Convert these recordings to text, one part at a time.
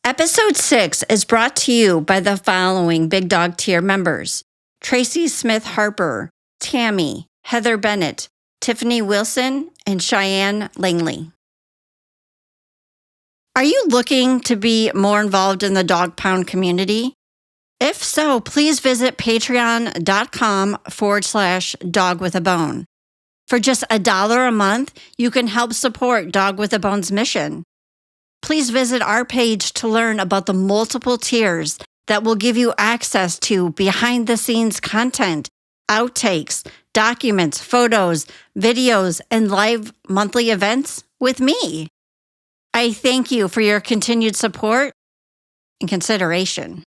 Episode 6 is brought to you by the following Big Dog Tier members: Tracy Smith Harper, Tammy, Heather Bennett, Tiffany Wilson, and Cheyenne Langley. Are you looking to be more involved in the Dog Pound community? If so, please visit patreon.com/dogwithabone. For just $1 a month, you can help support Dog with a Bone's mission. Please visit our page to learn about the multiple tiers that will give you access to behind-the-scenes content, outtakes, documents, photos, videos, and live monthly events with me. I thank you for your continued support and consideration.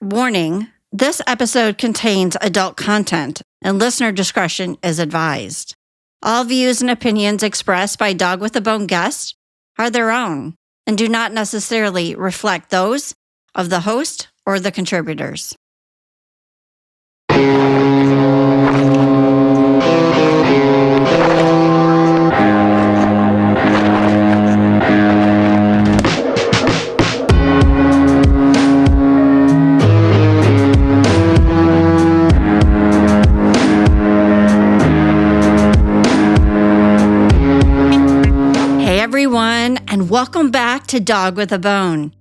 Warning: this episode contains adult content and listener discretion is advised. All views and opinions expressed by Dog with a Bone guests are their own and do not necessarily reflect those of the host or the contributors. And welcome back to Dog with a Bone.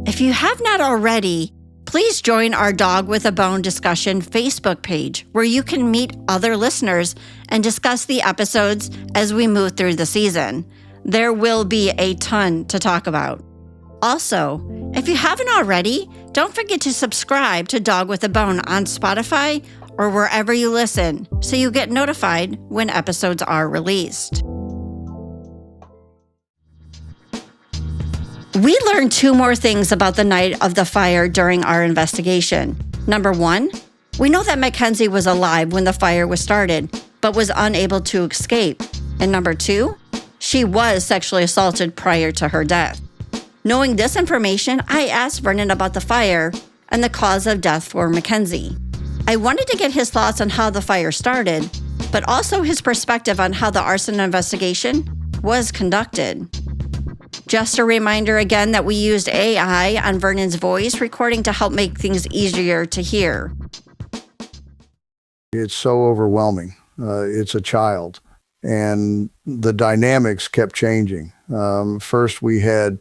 If you have not already, please join our Dog with a Bone discussion Facebook page where you can meet other listeners and discuss the episodes as we move through the season. There will be a ton to talk about. Also, if you haven't already, don't forget to subscribe to Dog with a Bone on Spotify or wherever you listen so you get notified when episodes are released. We learned 2 more things about the night of the fire during our investigation. Number 1, we know that Mackenzie was alive when the fire was started, but was unable to escape. And number 2, she was sexually assaulted prior to her death. Knowing this information, I asked Vernon about the fire and the cause of death for Mackenzie. I wanted to get his thoughts on how the fire started, but also his perspective on how the arson investigation was conducted. Just a reminder again that we used AI on Vernon's voice recording to help make things easier to hear. It's so overwhelming. It's a child. And the dynamics kept changing. First, we had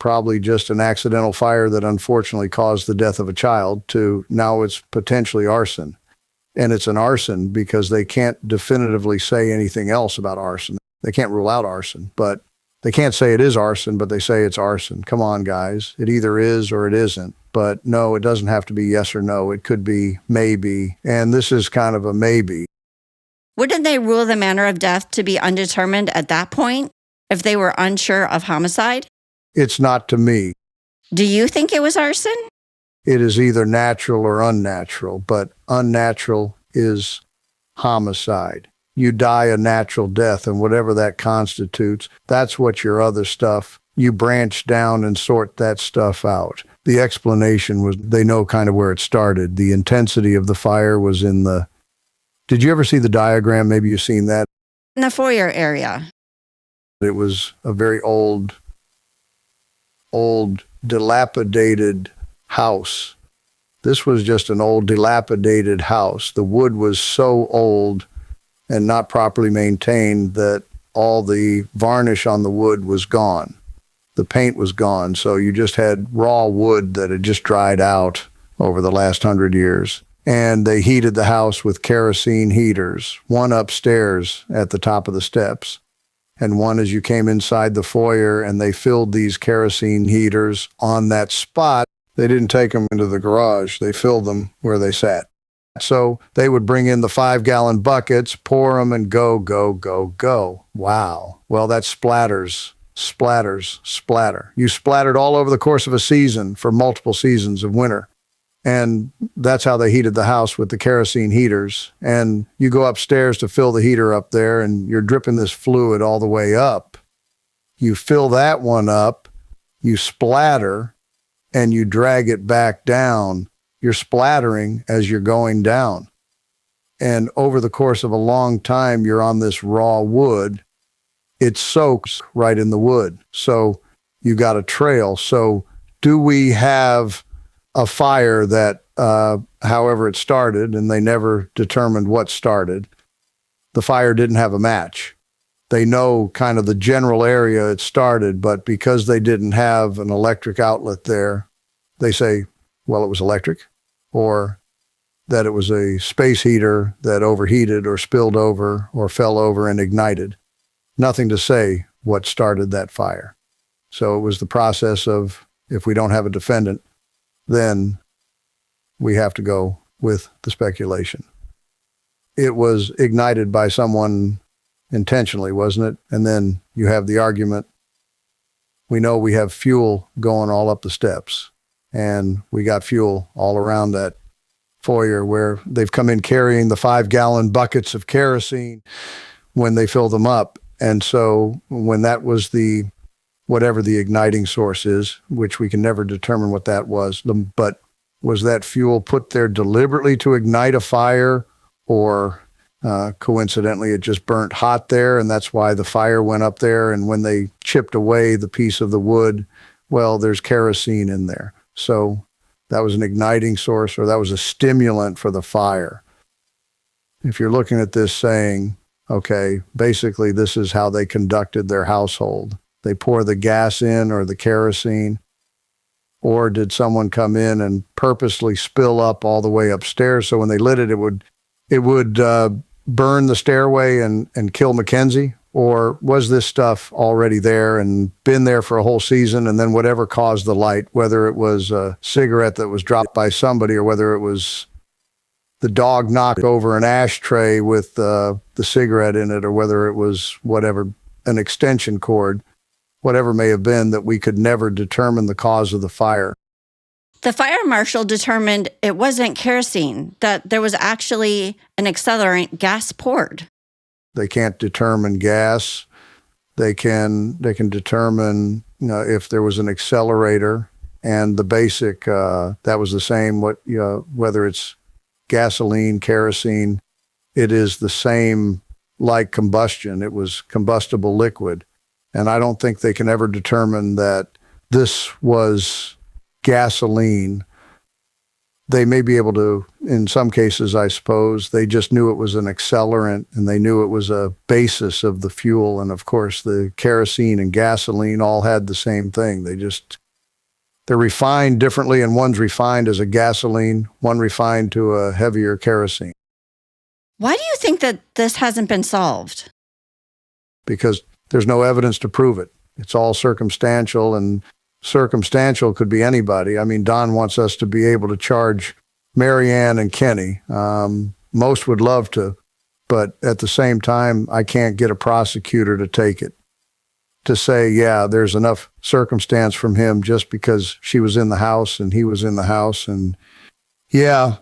probably just an accidental fire that unfortunately caused the death of a child, to now it's potentially arson. And it's an arson because they can't definitively say anything else about arson. They can't rule out arson, but they can't say it is arson, but they say it's arson. Come on, guys. It either is or it isn't. But no, it doesn't have to be yes or no. It could be maybe. And this is kind of a maybe. Wouldn't they rule the manner of death to be undetermined at that point if they were unsure of homicide? It's not to me. Do you think it was arson? It is either natural or unnatural, but unnatural is homicide. You die a natural death, and whatever that constitutes, that's what your other stuff, you branch down and sort that stuff out. The explanation was they know kind of where it started. The intensity of the fire was in the... Did you ever see the diagram? Maybe you've seen that. In the foyer area. It was a very old, dilapidated house. This was just an old, dilapidated house. The wood was so old and not properly maintained that all the varnish on the wood was gone. The paint was gone, so you just had raw wood that had just dried out over the last 100 years. And they heated the house with kerosene heaters, one upstairs at the top of the steps, and one as you came inside the foyer, and they filled these kerosene heaters on that spot. They didn't take them into the garage. They filled them where they sat. So they would bring in the 5-gallon buckets, pour them, and go, go, go, go. Wow. Well, that splatters, splatter. You splattered all over the course of a season for multiple seasons of winter. And that's how they heated the house, with the kerosene heaters. And you go upstairs to fill the heater up there, and you're dripping this fluid all the way up. You fill that one up, you splatter, and you drag it back down. You're splattering as you're going down. And over the course of a long time, you're on this raw wood. It soaks right in the wood. So you got a trail. So do we have a fire that, however it started, and they never determined what started, the fire didn't have a match. They know kind of the general area it started, but because they didn't have an electric outlet there, they say, well, it was electric, or that it was a space heater that overheated or spilled over or fell over and ignited. Nothing to say what started that fire. So it was the process of, if we don't have a defendant, then we have to go with the speculation. It was ignited by someone intentionally, wasn't it? And then you have the argument. We know we have fuel going all up the steps, and we got fuel all around that foyer where they've come in carrying the 5-gallon buckets of kerosene when they fill them up. And so when that was the, whatever the igniting source is, which we can never determine what that was, but was that fuel put there deliberately to ignite a fire, or coincidentally it just burnt hot there and that's why the fire went up there, and when they chipped away the piece of the wood, well, there's kerosene in there. So that was an igniting source, or that was a stimulant for the fire. If you're looking at this saying, okay, basically this is how they conducted their household. They pour the gas in or the kerosene, or did someone come in and purposely spill up all the way upstairs so when they lit it, it would burn the stairway and kill Mackenzie? Or was this stuff already there and been there for a whole season, and then whatever caused the light, whether it was a cigarette that was dropped by somebody, or whether it was the dog knocked over an ashtray with the cigarette in it, or whether it was whatever, an extension cord, whatever may have been, that we could never determine the cause of the fire. The fire marshal determined it wasn't kerosene, that there was actually an accelerant gas poured. They can't determine gas. They can determine, if there was an accelerator, and the basic, that was the same, whether it's gasoline, kerosene, it is the same like combustion. It was combustible liquid. And I don't think they can ever determine that this was gasoline. They may be able to, in some cases, I suppose, they just knew it was an accelerant and they knew it was a basis of the fuel. And of course, the kerosene and gasoline all had the same thing. They're refined differently, and one's refined as a gasoline, one refined to a heavier kerosene. Why do you think that this hasn't been solved? Because there's no evidence to prove it. It's all circumstantial, and circumstantial could be anybody. I mean, Don wants us to be able to charge Marianne and Kenny. Most would love to, but at the same time, I can't get a prosecutor to take it, to say, yeah, there's enough circumstance from him just because she was in the house and he was in the house. And yeah,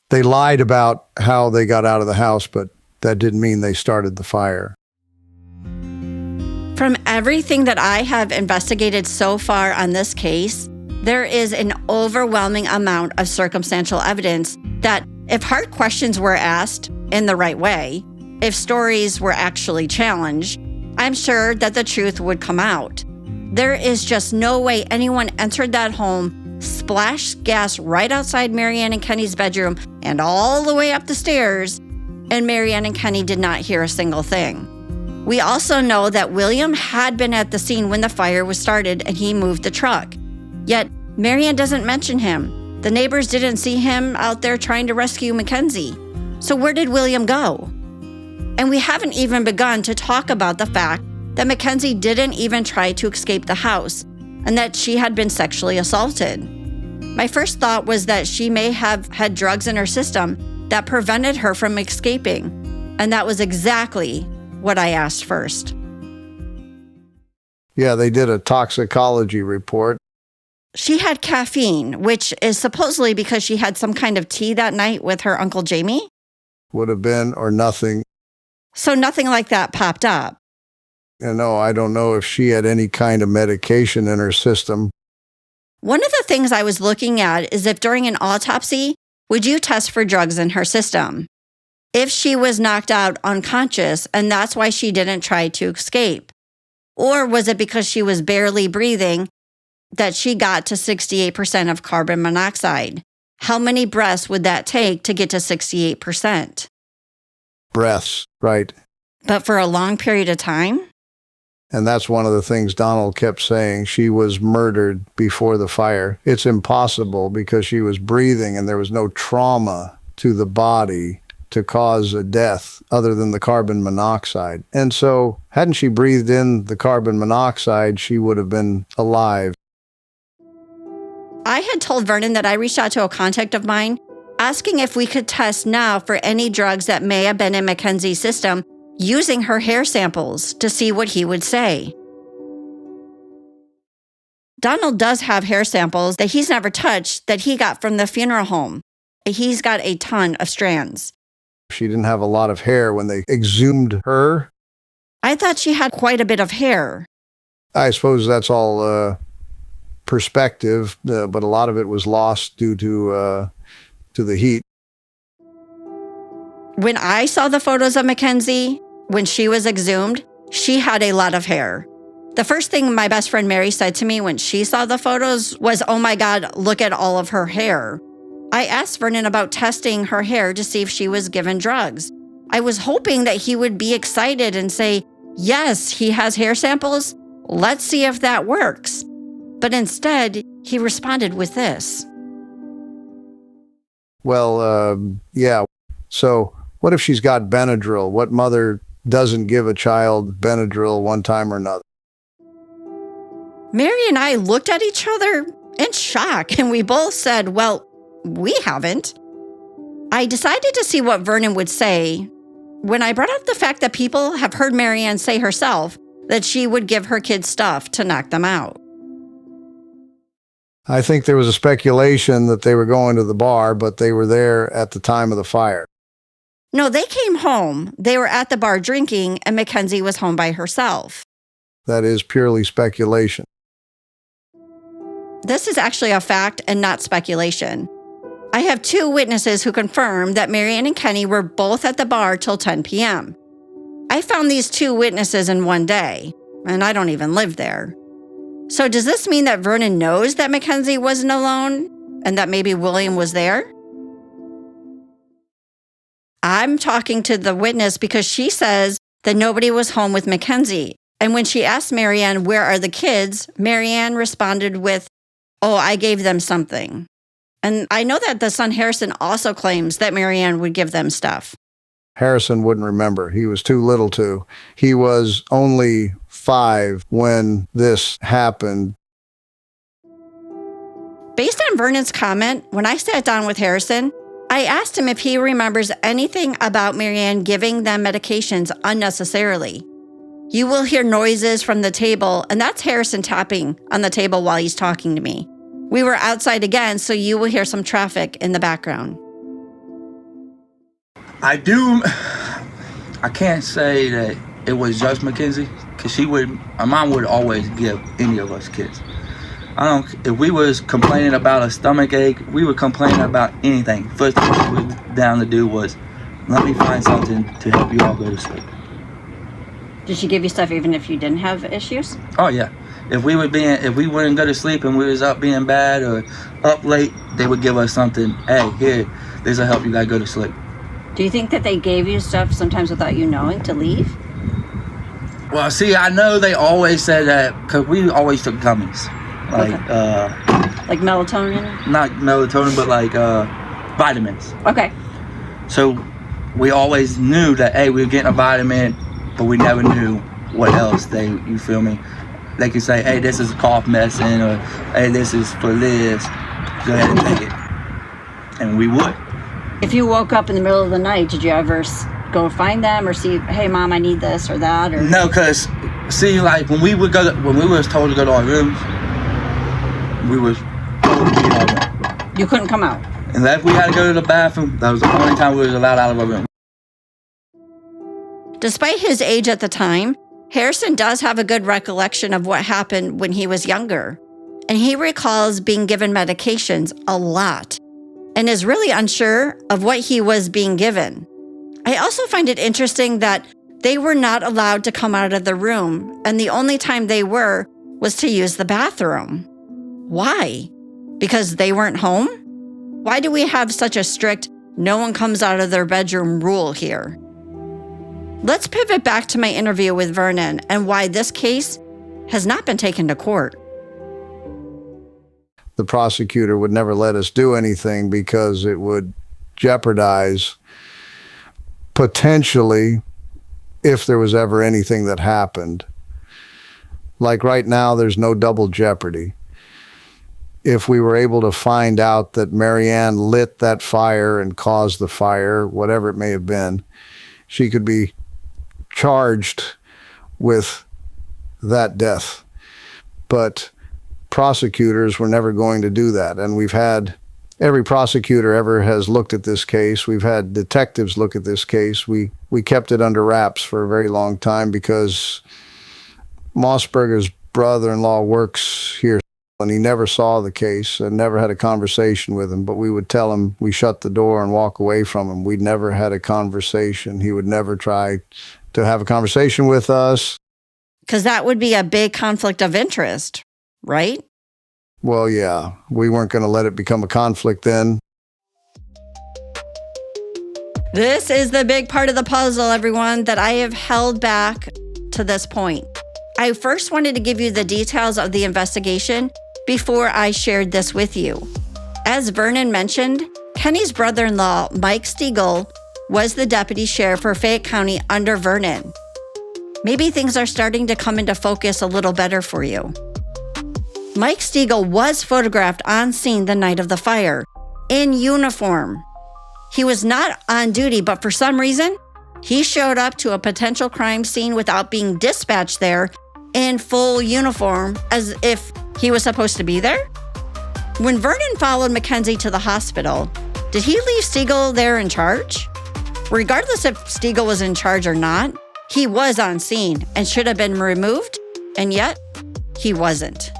they lied about how they got out of the house, but that didn't mean they started the fire. From everything that I have investigated so far on this case, there is an overwhelming amount of circumstantial evidence that if hard questions were asked in the right way, if stories were actually challenged, I'm sure that the truth would come out. There is just no way anyone entered that home, splashed gas right outside Marianne and Kenny's bedroom and all the way up the stairs, and Marianne and Kenny did not hear a single thing. We also know that William had been at the scene when the fire was started and he moved the truck. Yet, Marianne doesn't mention him. The neighbors didn't see him out there trying to rescue Mackenzie. So where did William go? And we haven't even begun to talk about the fact that Mackenzie didn't even try to escape the house and that she had been sexually assaulted. My first thought was that she may have had drugs in her system that prevented her from escaping. And that was exactly what I asked first. Yeah, they did a toxicology report. She had caffeine, which is supposedly because she had some kind of tea that night with her Uncle Jamie. Would have been, or nothing. So nothing like that popped up. No, I don't know if she had any kind of medication in her system. One of the things I was looking at is if during an autopsy, would you test for drugs in her system? If she was knocked out unconscious, and that's why she didn't try to escape. Or was it because she was barely breathing that she got to 68% of carbon monoxide? How many breaths would that take to get to 68%? Breaths, right. But for a long period of time? And that's one of the things Donald kept saying. She was murdered before the fire. It's impossible because she was breathing and there was no trauma to the body to cause a death other than the carbon monoxide. And so hadn't she breathed in the carbon monoxide, she would have been alive. I had told Vernon that I reached out to a contact of mine asking if we could test now for any drugs that may have been in Mackenzie's system using her hair samples to see what he would say. Donald does have hair samples that he's never touched that he got from the funeral home. He's got a ton of strands. She didn't have a lot of hair when they exhumed her. I thought she had quite a bit of hair. I suppose that's all perspective, but a lot of it was lost due to the heat. When I saw the photos of Mackenzie, when she was exhumed, she had a lot of hair. The first thing my best friend Mary said to me when she saw the photos was, "Oh my God, look at all of her hair." I asked Vernon about testing her hair to see if she was given drugs. I was hoping that he would be excited and say, "Yes, he has hair samples. Let's see if that works." But instead, he responded with this. Well, yeah. So what if she's got Benadryl? What mother doesn't give a child Benadryl one time or another? Mary and I looked at each other in shock, and we both said, "Well, we haven't." I decided to see what Vernon would say when I brought up the fact that people have heard Mary Ann say herself that she would give her kids stuff to knock them out. I think there was a speculation that they were going to the bar, but they were there at the time of the fire. No, they came home. They were at the bar drinking, and Mackenzie was home by herself. That is purely speculation. This is actually a fact and not speculation. I have 2 witnesses who confirm that Mary Ann and Kenny were both at the bar till 10 p.m. I found these 2 witnesses in one day, and I don't even live there. So does this mean that Vernon knows that Mackenzie wasn't alone and that maybe William was there? I'm talking to the witness because she says that nobody was home with Mackenzie. And when she asked Mary Ann, "Where are the kids?" Mary Ann responded with, "Oh, I gave them something." And I know that the son Harrison also claims that Mary Ann would give them stuff. Harrison wouldn't remember. He was too little to. He was only 5 when this happened. Based on Vernon's comment, when I sat down with Harrison, I asked him if he remembers anything about Mary Ann giving them medications unnecessarily. You will hear noises from the table, and that's Harrison tapping on the table while he's talking to me. We were outside again, so you will hear some traffic in the background. I can't say that it was just Mackenzie, because my mom would always give any of us kids. If we was complaining about a stomach ache, we would complain about anything. First thing she was down to do was, "Let me find something to help you all go to sleep." Did she give you stuff even if you didn't have issues? Oh yeah. If we wouldn't go to sleep and we was up being bad or up late, they would give us something. "Hey, here, this will help you guys go to sleep." Do you think that they gave you stuff sometimes without you knowing to leave? Well, see, I know they always said that because we always took gummies. Like melatonin? Not melatonin, but like vitamins. Okay. So we always knew that, hey, we were getting a vitamin, but we never knew what else. You feel me? They could say, "Hey, this is cough medicine," or "Hey, this is for this. Go ahead and take it." And we would. If you woke up in the middle of the night, did you ever go find them or see, "Hey, Mom, I need this or that"? Or no, because see, like when we was told to go to our rooms, we was told to be in our room. You couldn't come out. And if we had to go to the bathroom, that was the only time we was allowed out of our room. Despite his age at the time, Harrison does have a good recollection of what happened when he was younger. And he recalls being given medications a lot and is really unsure of what he was being given. I also find it interesting that They were not allowed to come out of the room, and the only time they were was to use the bathroom. Why? Because they weren't home? Why do we have such a strict no one comes out of their bedroom rule here? Let's pivot back to my interview with Vernon and why this case has not been taken to court. The prosecutor would never let us do anything because it would jeopardize potentially if there was ever anything that happened. Like right now, there's no double jeopardy. If we were able to find out that Marianne lit that fire and caused the fire, whatever it may have been, she could be charged with that death. But prosecutors were never going to do that. And we've had, every prosecutor ever has looked at this case. We've had detectives look at this case. We kept it under wraps for a very long time because Mossberger's brother-in-law works here, and he never saw the case and never had a conversation with him. But we would tell him, we shut the door and walk away from him. We'd never had a conversation. He would never try to have a conversation with us. Because that would be a big conflict of interest, right? Well, yeah, we weren't going to let it become a conflict then. This is the big part of the puzzle, everyone, that I have held back to this point. I first wanted to give you the details of the investigation before I shared this with you. As Vernon mentioned, Kenny's brother-in-law, Mike Stiegel, was the deputy sheriff for Fayette County under Vernon. Maybe things are starting to come into focus a little better for you. Mike Stiegel was photographed on scene the night of the fire, in uniform. He was not on duty, but for some reason, he showed up to a potential crime scene without being dispatched there in full uniform, as if he was supposed to be there. When Vernon followed Mackenzie to the hospital, did he leave Stiegel there in charge? Regardless if Stiegel was in charge or not, he was on scene and should have been removed, and yet he wasn't.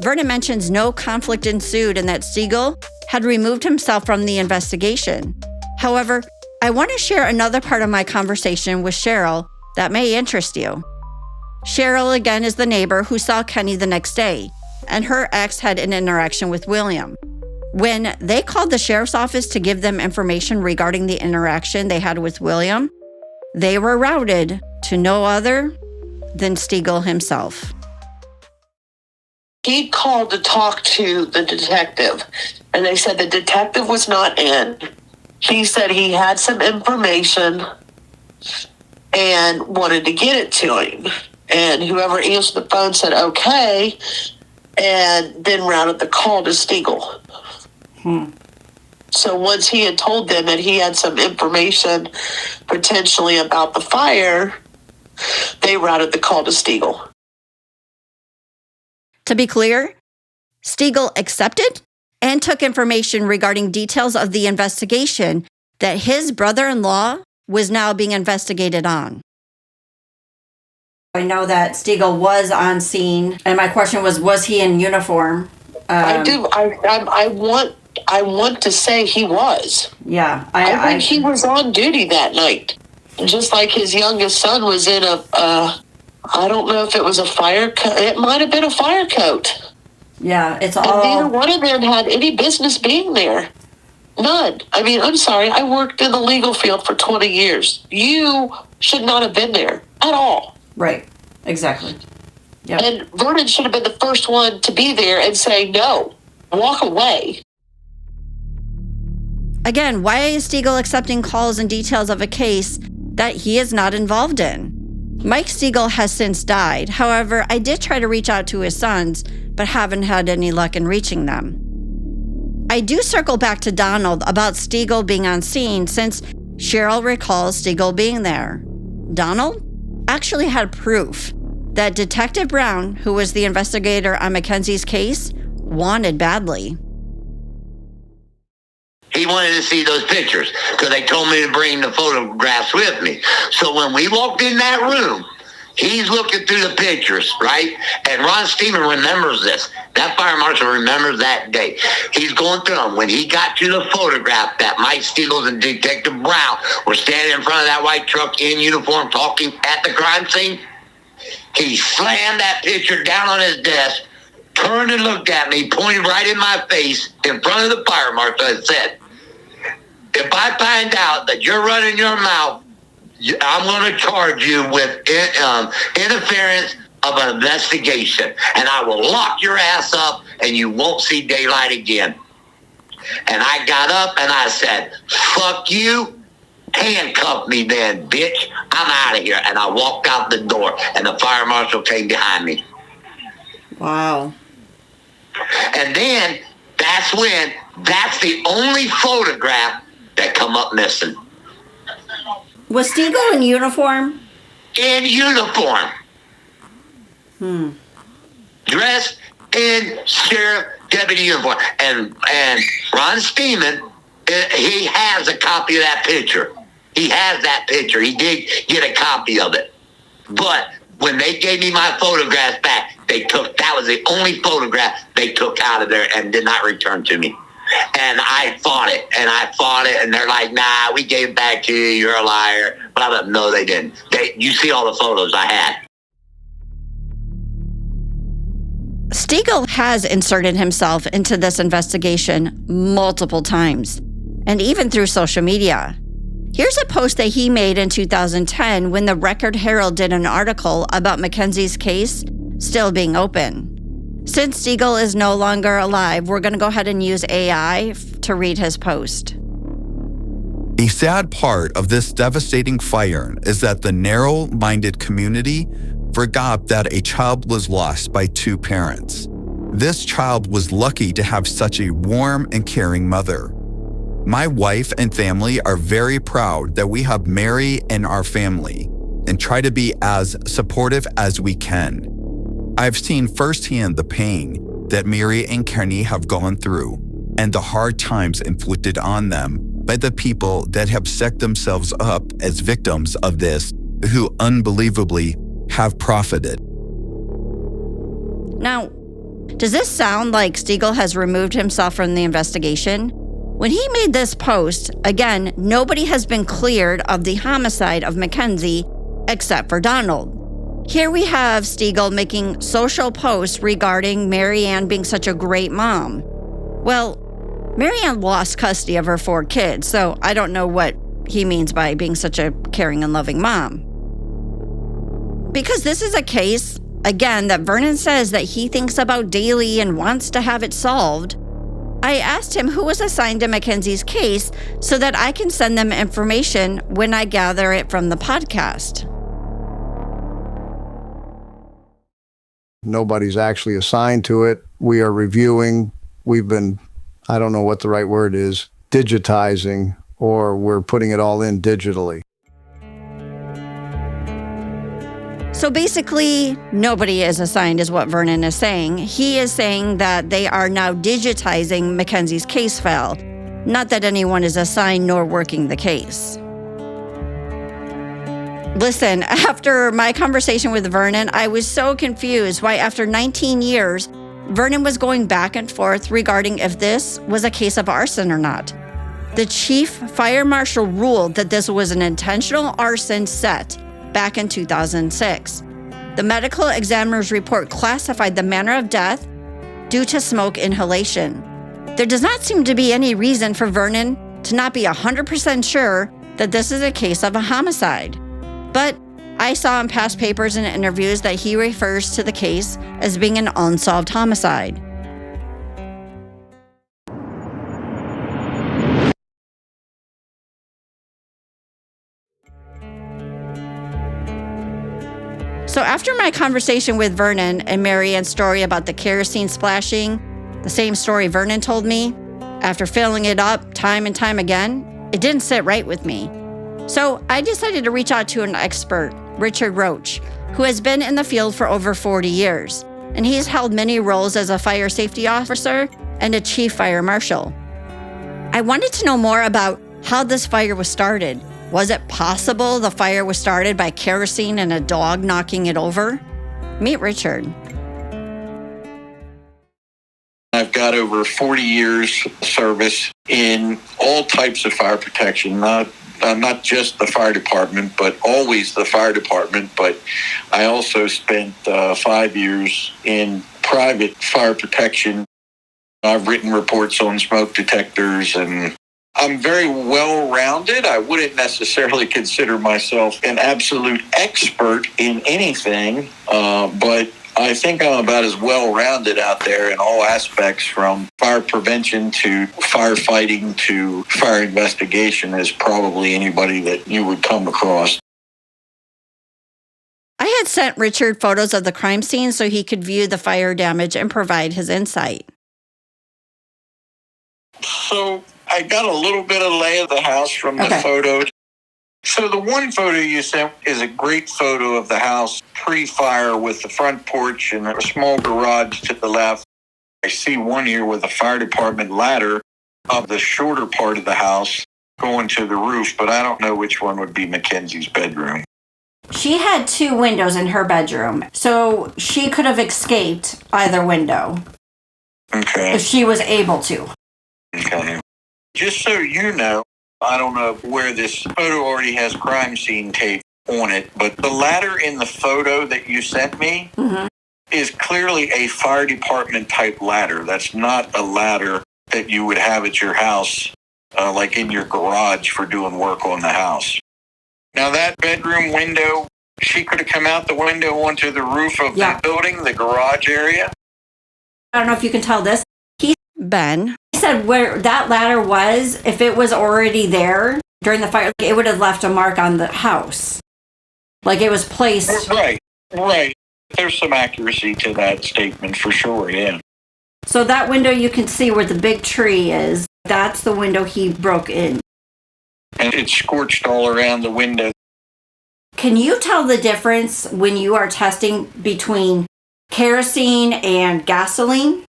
Vernon mentions no conflict ensued and that Stiegel had removed himself from the investigation. However, I want to share another part of my conversation with Cheryl that may interest you. Cheryl, again, is the neighbor who saw Kenny the next day, and her ex had an interaction with William. When they called the sheriff's office to give them information regarding the interaction they had with William, they were routed to no other than Stiegel himself. He called to talk to the detective, and they said the detective was not in. He said he had some information and wanted to get it to him. And whoever answered the phone said, okay, and then routed the call to Stiegel. So once he had told them that he had some information potentially about the fire, they routed the call to Stiegel. To be clear, Stiegel accepted and took information regarding details of the investigation that his brother-in-law was now being investigated on. I know that Stiegel was on scene, and my question was he in uniform? I do. I want to say he was. Yeah. I think he was on duty that night. Just like his youngest son was in I don't know if it was a fire coat. It might have been a fire coat. Yeah, it's And all... neither one of them had any business being there. None. I mean, I'm sorry. I worked in the legal field for 20 years. You should not have been there at all. Right. Exactly. Yep. And Vernon should have been the first one to be there and say, no, walk away. Again, why is Stiegel accepting calls and details of a case that he is not involved in? Mike Stiegel has since died. However, I did try to reach out to his sons, but haven't had any luck in reaching them. I do circle back to Donald about Stiegel being on scene since Cheryl recalls Stiegel being there. Donald actually had proof that Detective Brown, who was the investigator on Mackenzie's case, wanted badly. He wanted to see those pictures because they told me to bring the photographs with me. So when we walked in that room, He's looking through the pictures, right? And Ron Steeman remembers this. That fire marshal remembers that day. He's going through them. When he got to the photograph that Mike Stiegels and Detective Brown were standing in front of that white truck in uniform talking at the crime scene, he slammed that picture down on his desk, turned and looked at me, pointed right in my face in front of the fire marshal and said, "If I find out that you're running your mouth, I'm going to charge you with interference of an investigation, and I will lock your ass up and you won't see daylight again." And I got up and I said, "Fuck you. Handcuff me then, bitch. I'm out of here." And I walked out the door and the fire marshal came behind me. Wow. And then that's the only photograph that come up missing. Was Stiegel in uniform? In uniform. Dressed in sheriff deputy uniform. And Ron Steeman, he has a copy of that picture. He has that picture. He did get a copy of it. But when they gave me my photographs back, that was the only photograph they took out of there and did not return to me. And I fought it, and they're like, "Nah, we gave it back to you, you're a liar." But I'm like, "No, they didn't. You see all the photos I had." Stiegel has inserted himself into this investigation multiple times, and even through social media. Here's a post that he made in 2010 when the Record Herald did an article about Mackenzie's case still being open. Since Stiegel is no longer alive, we're going to go ahead and use AI to read his post. A sad part of this devastating fire is that the narrow-minded community forgot that a child was lost by two parents. This child was lucky to have such a warm and caring mother. My wife and family are very proud that we have Mary in our family and try to be as supportive as we can. I've seen firsthand the pain that Mary and Kenny have gone through and the hard times inflicted on them by the people that have set themselves up as victims of this, who unbelievably have profited. Now, does this sound like Stiegel has removed himself from the investigation? When he made this post, again, nobody has been cleared of the homicide of Mackenzie except for Donald. Here we have Stiegel making social posts regarding Mary Ann being such a great mom. Well, Mary Ann lost custody of her 4 kids, so I don't know what he means by being such a caring and loving mom. Because this is a case, again, that Vernon says that he thinks about daily and wants to have it solved, I asked him who was assigned to Mackenzie's case so that I can send them information when I gather it from the podcast. Nobody's actually assigned to it. We are reviewing. We've been, I don't know what the right word is, digitizing, or we're putting it all in digitally. So basically, nobody is assigned is what Vernon is saying. He is saying that they are now digitizing Mackenzie's case file, not that anyone is assigned nor working the case. Listen, after my conversation with Vernon, I was so confused why after 19 years, Vernon was going back and forth regarding if this was a case of arson or not. The chief fire marshal ruled that this was an intentional arson set back in 2006. The medical examiner's report classified the manner of death due to smoke inhalation. There does not seem to be any reason for Vernon to not be 100% sure that this is a case of a homicide. But I saw in past papers and interviews that he refers to the case as being an unsolved homicide. So after my conversation with Vernon and Mary Ann's story about the kerosene splashing, the same story Vernon told me, after filling it up time and time again, it didn't sit right with me. So I decided to reach out to an expert, Richard Roach, who has been in the field for over 40 years, and he's held many roles as a fire safety officer and a chief fire marshal. I wanted to know more about how this fire was started, Was it possible the fire was started by kerosene and a dog knocking it over? Meet Richard. I've got over 40 years service in all types of fire protection, not just the fire department, but always the fire department. But I also spent 5 years in private fire protection. I've written reports on smoke detectors, and I'm very well-rounded. I wouldn't necessarily consider myself an absolute expert in anything, but I think I'm about as well-rounded out there in all aspects, from fire prevention to firefighting to fire investigation, as probably anybody that you would come across. I had sent Richard photos of the crime scene so he could view the fire damage and provide his insight. So I got a little bit of lay of the house from the photos. So the one photo you sent is a great photo of the house pre-fire with the front porch and a small garage to the left. I see one here with a fire department ladder of the shorter part of the house going to the roof, but I don't know which one would be Mackenzie's bedroom. She had 2 windows in her bedroom, so she could have escaped either window. Okay. If she was able to. Okay. Just so you know, I don't know where this photo already has crime scene tape on it, but the ladder in the photo that you sent me is clearly a fire department type ladder. That's not a ladder that you would have at your house, like in your garage for doing work on the house. Now that bedroom window, she could have come out the window onto the roof of the building, the garage area. I don't know if you can tell this. Ben said where that ladder was, if it was already there during the fire, it would have left a mark on the house. Like it was placed. Right. There's some accuracy to that statement for sure, yeah. So that window you can see where the big tree is, that's the window he broke in. And it's scorched all around the window. Can you tell the difference when you are testing between kerosene and gasoline?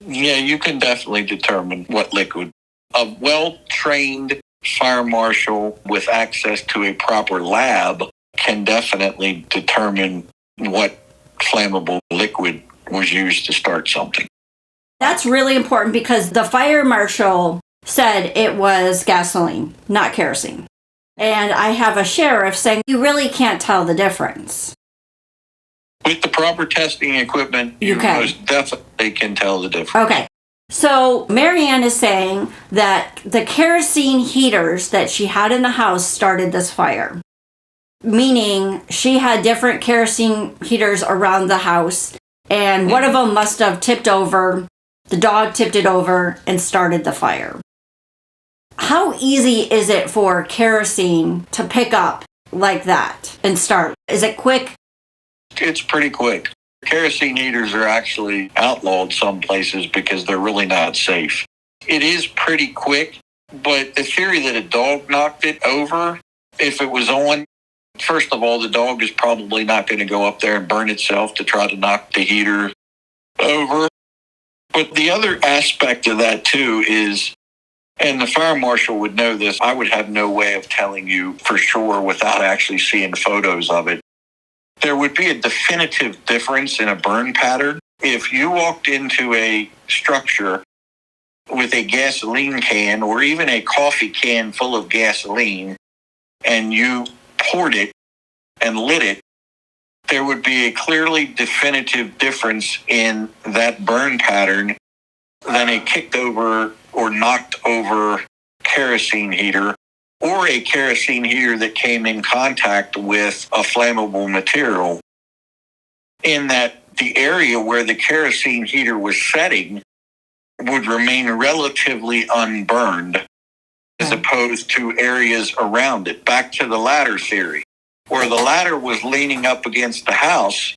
Yeah, you can definitely determine what liquid. A well-trained fire marshal with access to a proper lab can definitely determine what flammable liquid was used to start something. That's really important because the fire marshal said it was gasoline, not kerosene. And I have a sheriff saying you really can't tell the difference. With the proper testing equipment, you most definitely can tell the difference. Okay. So Marianne is saying that the kerosene heaters that she had in the house started this fire. Meaning she had different kerosene heaters around the house, and one of them must have tipped over. The dog tipped it over and started the fire. How easy is it for kerosene to pick up like that and start? Is it quick? It's pretty quick. Kerosene heaters are actually outlawed some places because they're really not safe. It is pretty quick, but the theory that a dog knocked it over, if it was on, first of all, the dog is probably not going to go up there and burn itself to try to knock the heater over. But the other aspect of that too is, and the fire marshal would know this, I would have no way of telling you for sure without actually seeing photos of it. There would be a definitive difference in a burn pattern. If you walked into a structure with a gasoline can or even a coffee can full of gasoline and you poured it and lit it, there would be a clearly definitive difference in that burn pattern than a kicked over or knocked over kerosene heater, or a kerosene heater that came in contact with a flammable material, in that the area where the kerosene heater was setting would remain relatively unburned as opposed to areas around it. Back to the ladder theory. Where the ladder was leaning up against the house,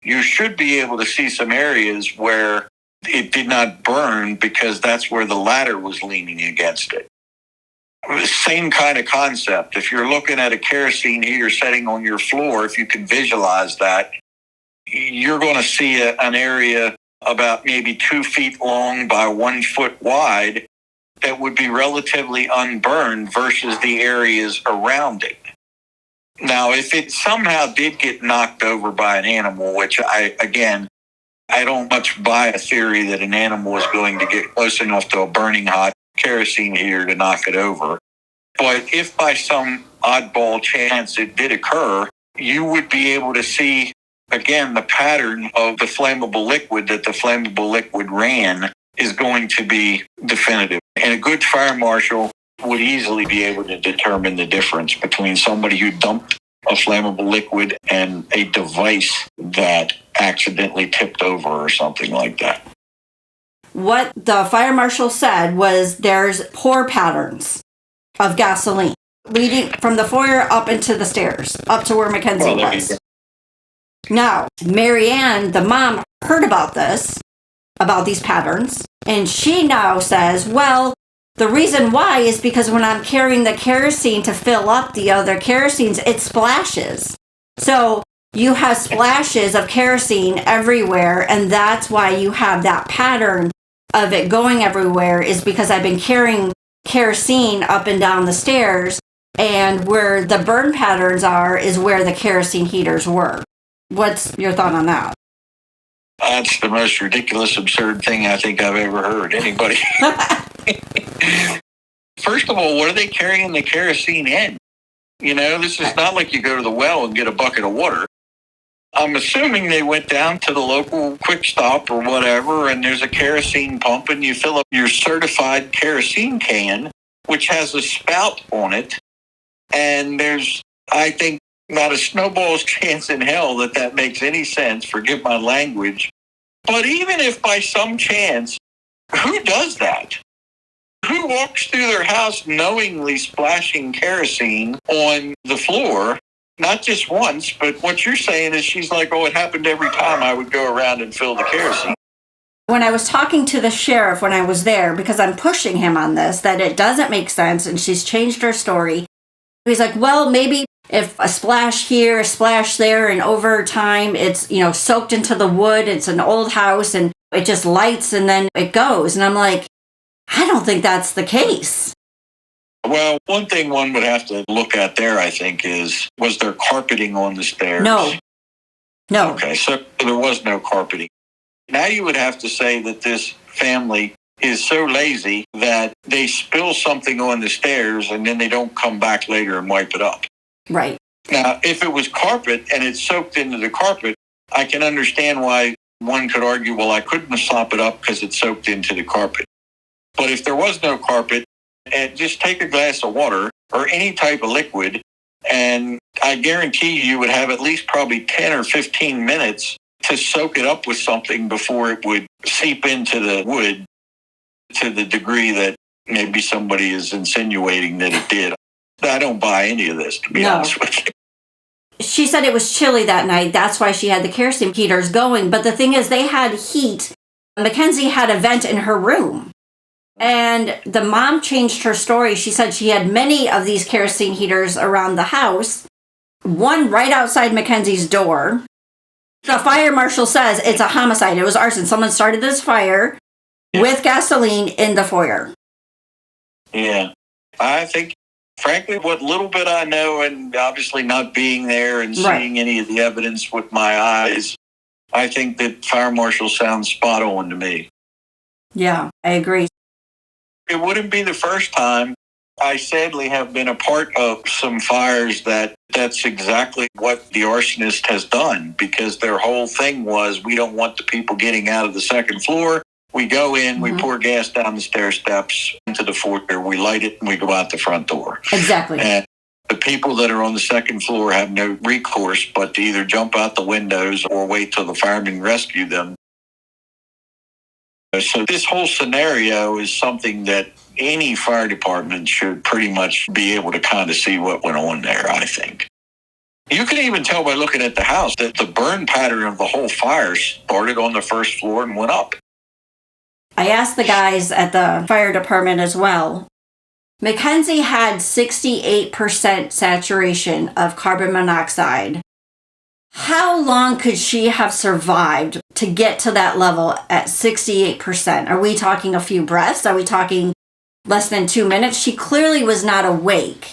you should be able to see some areas where it did not burn because that's where the ladder was leaning against it. Same kind of concept. If you're looking at a kerosene heater setting on your floor, if you can visualize that, you're going to see an area about maybe 2 feet long by 1 foot wide that would be relatively unburned versus the areas around it. Now, if it somehow did get knocked over by an animal, which I don't much buy a theory that an animal is going to get close enough to a burning hot kerosene heater to knock it over. But if by some oddball chance it did occur, you would be able to see, again, the pattern of the flammable liquid that the flammable liquid ran is going to be definitive. And a good fire marshal would easily be able to determine the difference between somebody who dumped a flammable liquid and a device that accidentally tipped over or something like that. What the fire marshal said was there's pour patterns of gasoline leading from the foyer up into the stairs, up to where Mackenzie was. Now, Marianne, the mom, heard about this, about these patterns, and she now says, well, the reason why is because when I'm carrying the kerosene to fill up the other kerosenes, it splashes. So you have splashes of kerosene everywhere, and that's why you have that pattern of it going everywhere, is because I've been carrying kerosene up and down the stairs, and where the burn patterns are is where the kerosene heaters were. What's your thought on that? That's the most ridiculous, absurd thing I think I've ever heard anybody. First of all, what are they carrying the kerosene in? You know, this is not like you go to the well and get a bucket of water. I'm assuming they went down to the local quick stop or whatever, and there's a kerosene pump, and you fill up your certified kerosene can, which has a spout on it. And there's, I think, not a snowball's chance in hell that makes any sense, forgive my language. But even if by some chance, who does that? Who walks through their house knowingly splashing kerosene on the floor? Not just once, but what you're saying is she's like, oh, it happened every time I would go around and fill the kerosene. When I was talking to the sheriff when I was there, because I'm pushing him on this, that it doesn't make sense, and she's changed her story, he's like, well, maybe if a splash here, a splash there, and over time it's, soaked into the wood, it's an old house, and it just lights and then it goes. And I'm like, I don't think that's the case. Well, one thing one would have to look at there, I think, is, was there carpeting on the stairs? No. Okay, so there was no carpeting. Now you would have to say that this family is so lazy that they spill something on the stairs and then they don't come back later and wipe it up. Right. Now, if it was carpet and it's soaked into the carpet, I can understand why one could argue, well, I couldn't slop it up because it's soaked into the carpet. But if there was no carpet, and just take a glass of water or any type of liquid, and I guarantee you would have at least probably 10 or 15 minutes to soak it up with something before it would seep into the wood to the degree that maybe somebody is insinuating that it did. I don't buy any of this, to be honest with you. She said it was chilly that night. That's why she had the kerosene heaters going. But the thing is, they had heat. Mackenzie had a vent in her room. And the mom changed her story. She said she had many of these kerosene heaters around the house. One right outside Mackenzie's door. The fire marshal says it's a homicide. It was arson. Someone started this fire with gasoline in the foyer. Yeah. I think, frankly, what little bit I know, and obviously not being there and seeing any of the evidence with my eyes, I think that fire marshal sounds spot on to me. Yeah, I agree. It wouldn't be the first time. I sadly have been a part of some fires that's exactly what the arsonist has done, because their whole thing was, we don't want the people getting out of the second floor. We go in, we pour gas down the stair steps into the foyer, we light it, and we go out the front door. Exactly. And the people that are on the second floor have no recourse but to either jump out the windows or wait till the firemen rescue them. So this whole scenario is something that any fire department should pretty much be able to kind of see what went on there, I think. You can even tell by looking at the house that the burn pattern of the whole fire started on the first floor and went up. I asked the guys at the fire department as well. Mackenzie had 68% saturation of carbon monoxide. How long could she have survived to get to that level at 68%? Are we talking a few breaths? Are we talking less than 2 minutes. She clearly was not awake.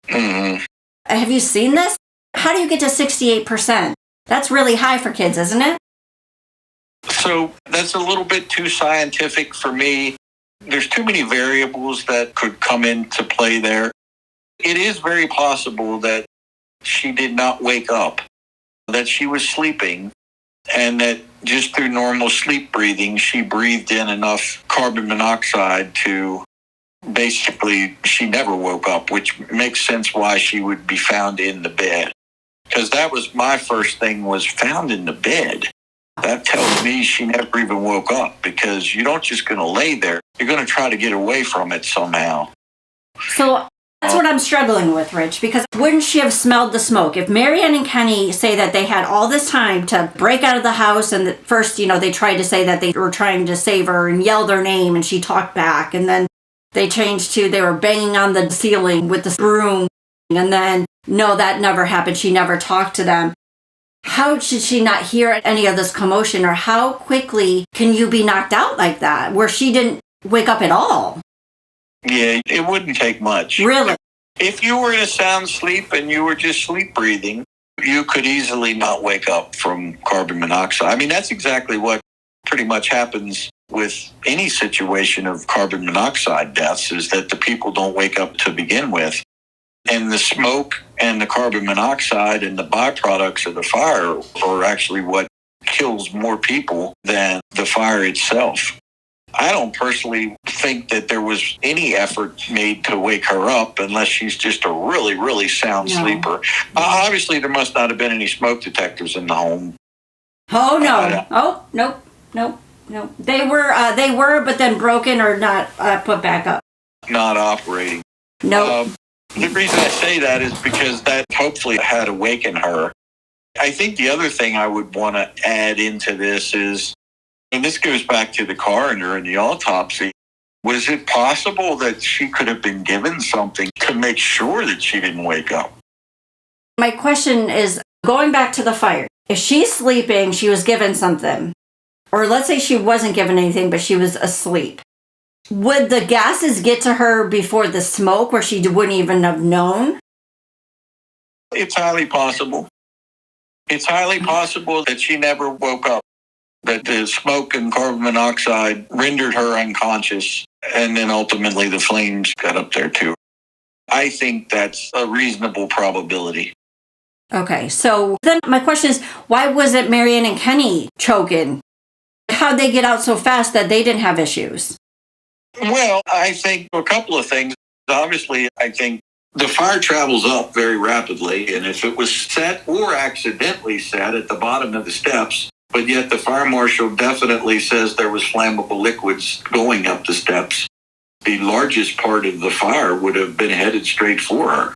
Mm-hmm. Have you seen this? How do you get to 68%? That's really high for kids, isn't it? So that's a little bit too scientific for me. There's too many variables that could come into play there. It is very possible that she did not wake up, that she was sleeping, and that just through normal sleep breathing, she breathed in enough carbon monoxide to basically, she never woke up, which makes sense why she would be found in the bed. Because that was my first thing, was found in the bed. That tells me she never even woke up, because you don't just going to lay there. You're going to try to get away from it somehow. So that's what I'm struggling with, Rich, because wouldn't she have smelled the smoke? If Marianne and Kenny say that they had all this time to break out of the house, and that first, they tried to say that they were trying to save her and yelled her name and she talked back, and then they changed to they were banging on the ceiling with the broom, and then no, that never happened. She never talked to them. How should she not hear any of this commotion, or how quickly can you be knocked out like that where she didn't wake up at all? Yeah, it wouldn't take much. Really? If you were in a sound sleep and you were just sleep breathing, you could easily not wake up from carbon monoxide. I mean, that's exactly what pretty much happens with any situation of carbon monoxide deaths, is that the people don't wake up to begin with. And the smoke and the carbon monoxide and the byproducts of the fire are actually what kills more people than the fire itself. I don't personally think that there was any effort made to wake her up unless she's just a really, really sound sleeper. Obviously, there must not have been any smoke detectors in the home. Oh, no. Nope. They were, but then broken or not put back up. Not operating. No. The reason I say that is because that hopefully had awakened her. I think the other thing I would want to add into this is, and this goes back to the coroner and the autopsy, was it possible that she could have been given something to make sure that she didn't wake up? My question is, going back to the fire, if she's sleeping, she was given something, or let's say she wasn't given anything, but she was asleep. Would the gases get to her before the smoke where she wouldn't even have known? It's highly possible. It's highly possible that she never woke up, that the smoke and carbon monoxide rendered her unconscious, and then ultimately the flames got up there too. I think that's a reasonable probability. Okay, so then my question is, why wasn't Marianne and Kenny choking? How'd they get out so fast that they didn't have issues? Well, I think a couple of things. Obviously, I think the fire travels up very rapidly, and if it was set or accidentally set at the bottom of the steps, but yet the fire marshal definitely says there was flammable liquids going up the steps, the largest part of the fire would have been headed straight for her.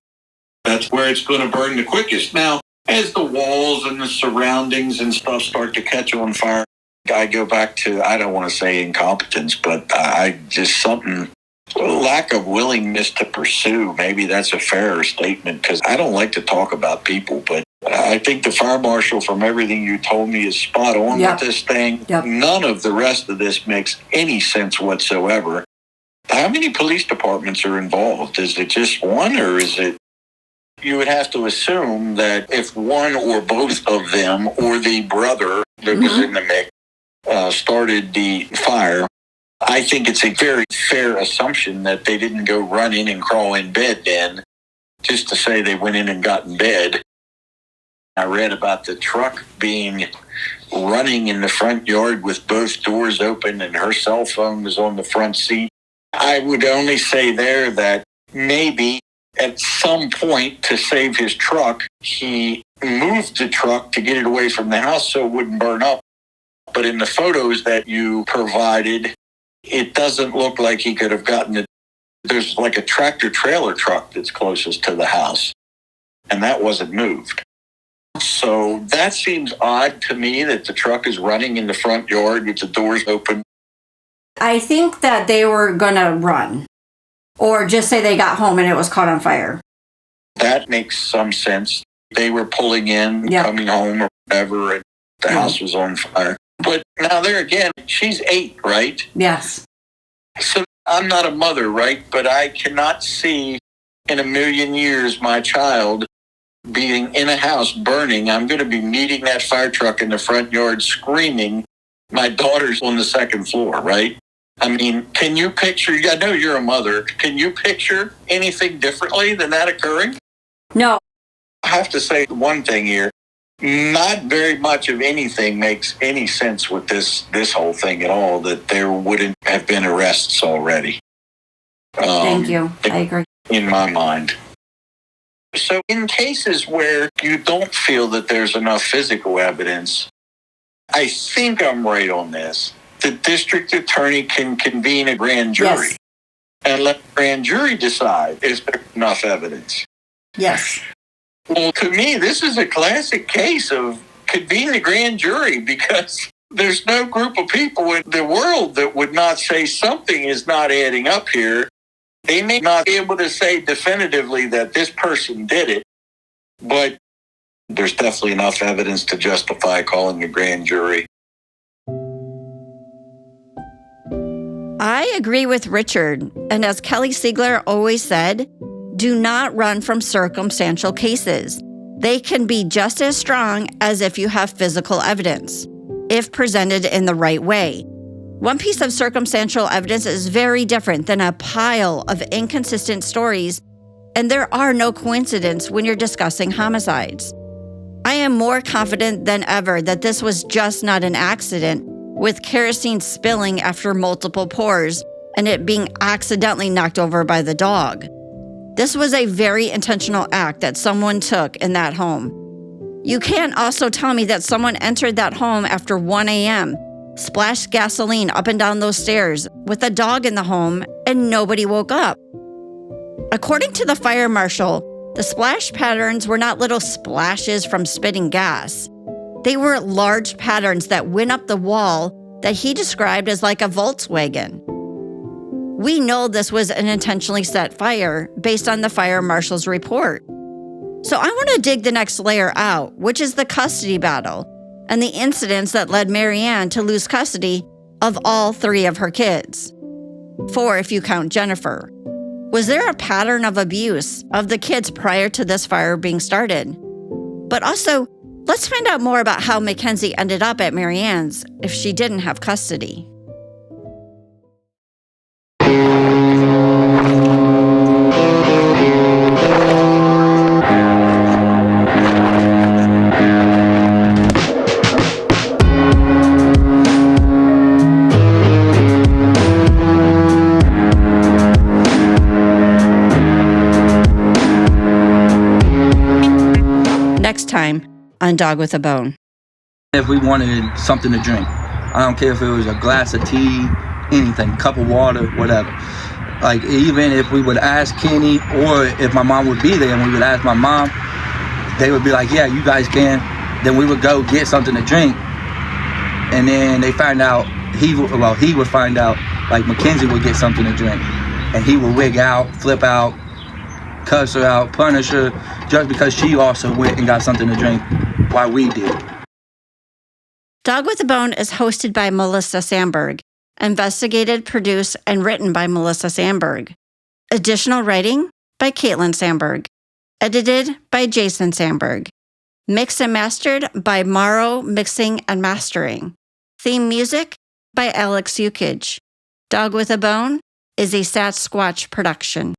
That's where it's going to burn the quickest. Now, as the walls and the surroundings and stuff start to catch on fire, I go back to, I don't want to say incompetence, but lack of willingness to pursue. Maybe that's a fairer statement, because I don't like to talk about people, but I think the fire marshal, from everything you told me, is spot on with this thing. Yep. None of the rest of this makes any sense whatsoever. How many police departments are involved? Is it just one, or is it? You would have to assume that if one or both of them, or the brother that was in the mix, started the fire, I think it's a very fair assumption that they didn't go run in and crawl in bed then, just to say they went in and got in bed. I read about the truck being running in the front yard with both doors open, and her cell phone was on the front seat. I would only say there that maybe at some point, to save his truck, he moved the truck to get it away from the house so it wouldn't burn up. But in the photos that you provided, it doesn't look like he could have gotten it. There's like a tractor trailer truck that's closest to the house, and that wasn't moved. So that seems odd to me, that the truck is running in the front yard with the doors open. I think that they were going to run, or just say they got home and it was caught on fire. That makes some sense. They were pulling in, coming home or whatever, and the house was on fire. But now there again, she's 8, right? Yes. So I'm not a mother, right? But I cannot see in a million years my child being in a house burning. I'm going to be meeting that fire truck in the front yard screaming, my daughter's on the second floor, right? I mean, can you picture, I know you're a mother, can you picture anything differently than that occurring? No. I have to say one thing here. Not very much of anything makes any sense with this whole thing at all, that there wouldn't have been arrests already. Thank you. I agree. In my mind. So in cases where you don't feel that there's enough physical evidence, I think I'm right on this. The district attorney can convene a grand jury and let the grand jury decide is there enough evidence. Yes. Well, to me, this is a classic case of convening a grand jury, because there's no group of people in the world that would not say something is not adding up here. They may not be able to say definitively that this person did it, but there's definitely enough evidence to justify calling a grand jury. I agree with Richard. And as Kelly Siegler always said, do not run from circumstantial cases. They can be just as strong as if you have physical evidence, if presented in the right way. One piece of circumstantial evidence is very different than a pile of inconsistent stories, and there are no coincidences when you're discussing homicides. I am more confident than ever that this was just not an accident, with kerosene spilling after multiple pours and it being accidentally knocked over by the dog. This was a very intentional act that someone took in that home. You can't also tell me that someone entered that home after 1 a.m., splashed gasoline up and down those stairs with a dog in the home, and nobody woke up. According to the fire marshal, the splash patterns were not little splashes from spitting gas. They were large patterns that went up the wall that he described as like a Volkswagen. We know this was an intentionally set fire based on the fire marshal's report. So I want to dig the next layer out, which is the custody battle and the incidents that led Marianne to lose custody of all 3 of her kids. 4 if you count Jennifer. Was there a pattern of abuse of the kids prior to this fire being started? But also, let's find out more about how Mackenzie ended up at Marianne's if she didn't have custody. Next time on Dog with a Bone. If we wanted something to drink, I don't care if it was a glass of tea, anything, cup of water, whatever. Like, even if we would ask Kenny, or if my mom would be there and we would ask my mom, they would be like, yeah, you guys can. Then we would go get something to drink. And then they find out, he would find out, like Mackenzie would get something to drink. And he would wig out, flip out, cuss her out, punish her, just because she also went and got something to drink while we did. Dog with a Bone is hosted by Melissa Sandberg, investigated, produced, and written by Melissa Sandberg. Additional writing by Caitlin Sandberg. Edited by Jason Sandberg. Mixed and mastered by Morrow Mixing and Mastering. Theme music by Alex Yukich. Dog with a Bone is a Sat Squatch production.